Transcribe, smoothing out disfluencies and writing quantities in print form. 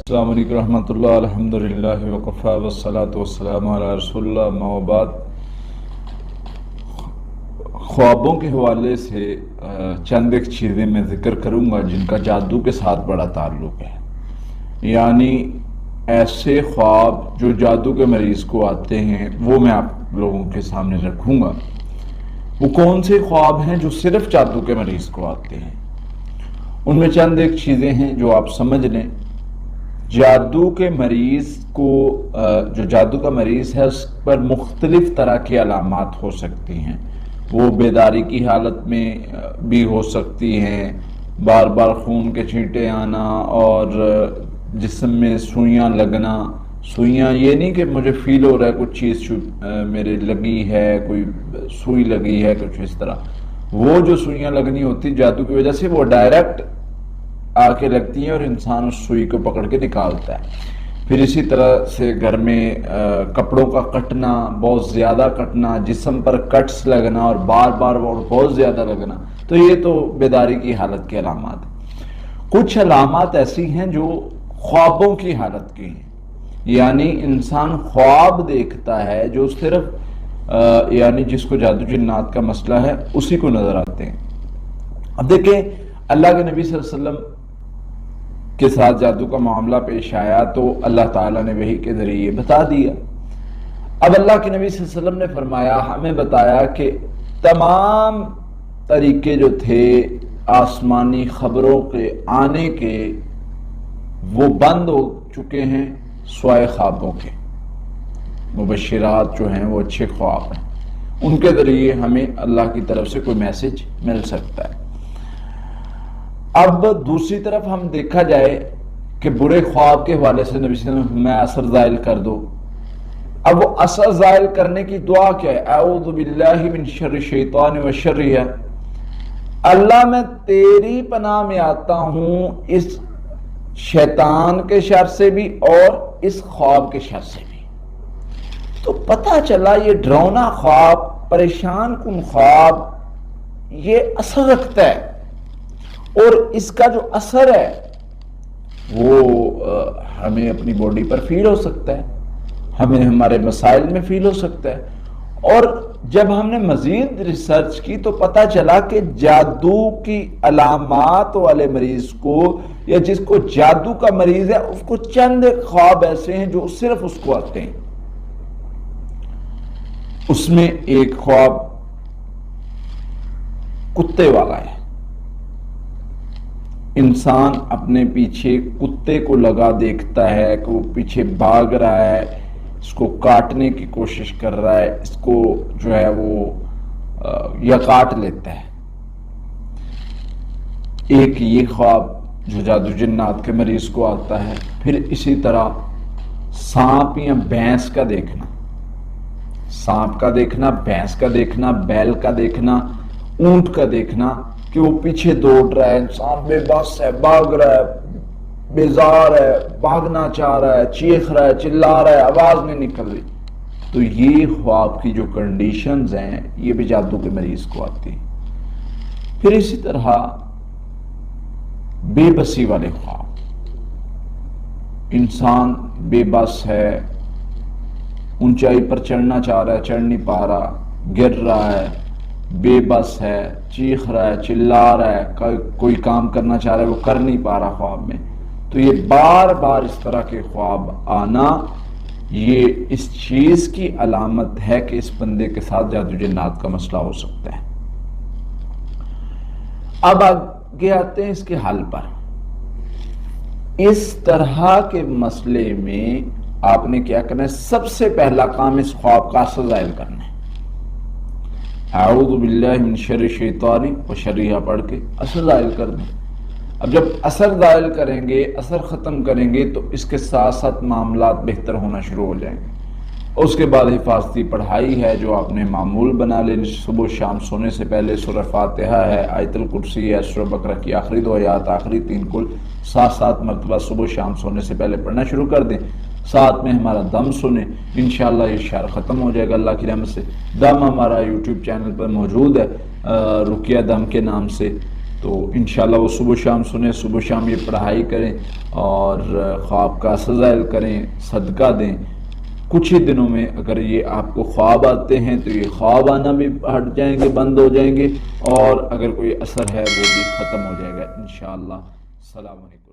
السلام علیکم ورحمۃ اللہ، الحمدللہ وقفا والصلاۃ والسلام علی رسول اللہ، اما بعد۔ خوابوں کے حوالے سے چند ایک چیزیں میں ذکر کروں گا جن کا جادو کے ساتھ بڑا تعلق ہے، یعنی ایسے خواب جو جادو کے مریض کو آتے ہیں وہ میں آپ لوگوں کے سامنے رکھوں گا۔ وہ کون سے خواب ہیں جو صرف جادو کے مریض کو آتے ہیں؟ ان میں چند ایک چیزیں ہیں جو آپ سمجھ لیں۔ جادو کے مریض کو جو جادو کا مریض ہے اس پر مختلف طرح کی علامات ہو سکتی ہیں۔ وہ بیداری کی حالت میں بھی ہو سکتی ہیں، بار بار خون کے چھینٹے آنا اور جسم میں سوئیاں لگنا۔ سوئیاں یہ نہیں کہ مجھے فیل ہو رہا ہے کچھ چیز میرے لگی ہے، کوئی سوئی لگی ہے، کچھ اس طرح۔ وہ جو سوئیاں لگنی ہوتی جادو کی وجہ سے وہ ڈائریکٹ آ کے لگتی ہیں اور انسان اس سوئی کو پکڑ کے نکالتا ہے۔ پھر اسی طرح سے گھر میں کپڑوں کا کٹنا، بہت زیادہ کٹنا، جسم پر کٹس لگنا اور بار بار بہت زیادہ لگنا، تو یہ تو بیداری کی حالت کے علامات ہیں۔ کچھ علامات ایسی ہیں جو خوابوں کی حالت کی ہیں، یعنی انسان خواب دیکھتا ہے جو صرف یعنی جس کو جادو جنات کا مسئلہ ہے اسی کو نظر آتے ہیں۔ اب دیکھیں، اللہ کے نبی صلی اللہ علیہ وسلم کے ساتھ جادو کا معاملہ پیش آیا تو اللہ تعالیٰ نے وحی کے ذریعے بتا دیا۔ اب اللہ کے نبی صلی اللہ علیہ وسلم نے فرمایا، ہمیں بتایا کہ تمام طریقے جو تھے آسمانی خبروں کے آنے کے وہ بند ہو چکے ہیں سوائے خوابوں کے۔ مبشرات جو ہیں وہ اچھے خواب ہیں، ان کے ذریعے ہمیں اللہ کی طرف سے کوئی میسج مل سکتا ہے۔ اب دوسری طرف ہم دیکھا جائے کہ برے خواب کے حوالے سے نبی صلی اللہ علیہ وسلم میں اثر زائل کر دو۔ اب وہ اثر زائل کرنے کی دعا کیا ہے؟ اعوذ باللہ من شر الشیطان و شرہ، اللہ میں تیری پناہ میں آتا ہوں اس شیطان کے شر سے بھی اور اس خواب کے شر سے بھی۔ تو پتہ چلا یہ ڈراؤنا خواب، پریشان کن خواب یہ اثر رکھتا ہے، اور اس کا جو اثر ہے وہ ہمیں اپنی باڈی پر فیل ہو سکتا ہے، ہمیں ہمارے مسائل میں فیل ہو سکتا ہے۔ اور جب ہم نے مزید ریسرچ کی تو پتہ چلا کہ جادو کی علامات والے مریض کو یا جس کو جادو کا مریض ہے اس کو چند خواب ایسے ہیں جو صرف اس کو آتے ہیں۔ اس میں ایک خواب کتے والا ہے۔ انسان اپنے پیچھے کتے کو لگا دیکھتا ہے کہ وہ پیچھے بھاگ رہا ہے، اس کو کاٹنے کی کوشش کر رہا ہے، اس کو جو ہے وہ یا کاٹ لیتا ہے۔ ایک یہ خواب جو جادو جنات کے مریض کو آتا ہے۔ پھر اسی طرح سانپ یا بھینس کا دیکھنا، سانپ کا دیکھنا، بھینس کا دیکھنا، بیل کا دیکھنا، اونٹ کا دیکھنا کہ وہ پیچھے دوڑ رہا ہے، انسان بے بس ہے، بھاگ رہا ہے، بیزار ہے، بھاگنا چاہ رہا ہے، چیخ رہا ہے، چلا رہا ہے، آواز نہیں نکل رہی۔ تو یہ خواب کی جو کنڈیشنز ہیں یہ بھی جادو کے مریض کو آتی ہیں۔ پھر اسی طرح بے بسی والے خواب، انسان بے بس ہے، اونچائی پر چڑھنا چاہ رہا ہے، چڑھ نہیں پا رہا، گر رہا ہے، بے بس ہے، چیخ رہا ہے، چلا رہا ہے، کوئی کام کرنا چاہ رہا ہے وہ کر نہیں پا رہا خواب میں۔ تو یہ بار بار اس طرح کے خواب آنا یہ اس چیز کی علامت ہے کہ اس بندے کے ساتھ جادو جنات کا مسئلہ ہو سکتا ہے۔ اب آگے آتے ہیں اس کے حل پر۔ اس طرح کے مسئلے میں آپ نے کیا کرنا ہے؟ سب سے پہلا کام اس خواب کا اثر زائل کرنا ہے۔ اعوذ باللہ من شر الشیطان و شرہ پڑھ کے اثر زائل کر دیں۔ اب جب اثر زائل کریں گے، اثر ختم کریں گے تو اس کے ساتھ ساتھ معاملات بہتر ہونا شروع ہو جائیں گے۔ اس کے بعد حفاظتی پڑھائی ہے جو آپ نے معمول بنا لیں، صبح شام سونے سے پہلے سورہ فاتحہ ہے، آیت الکرسی ہے، سورہ بقرہ کی آخری 2 آیات، آخری 3 کل 7 مرتبہ صبح شام سونے سے پہلے پڑھنا شروع کر دیں۔ ساتھ میں ہمارا دم سنیں، انشاءاللہ یہ شعر ختم ہو جائے گا اللہ کی رحمت سے۔ دم ہمارا یوٹیوب چینل پر موجود ہے، رقیہ دم کے نام سے، تو انشاءاللہ وہ صبح شام سنیں، صبح شام یہ پڑھائی کریں اور خواب کا سزائل کریں، صدقہ دیں۔ کچھ ہی دنوں میں اگر یہ آپ کو خواب آتے ہیں تو یہ خواب آنا بھی ہٹ جائیں گے، بند ہو جائیں گے، اور اگر کوئی اثر ہے وہ بھی ختم ہو جائے گا انشاءاللہ۔ السلام علیکم۔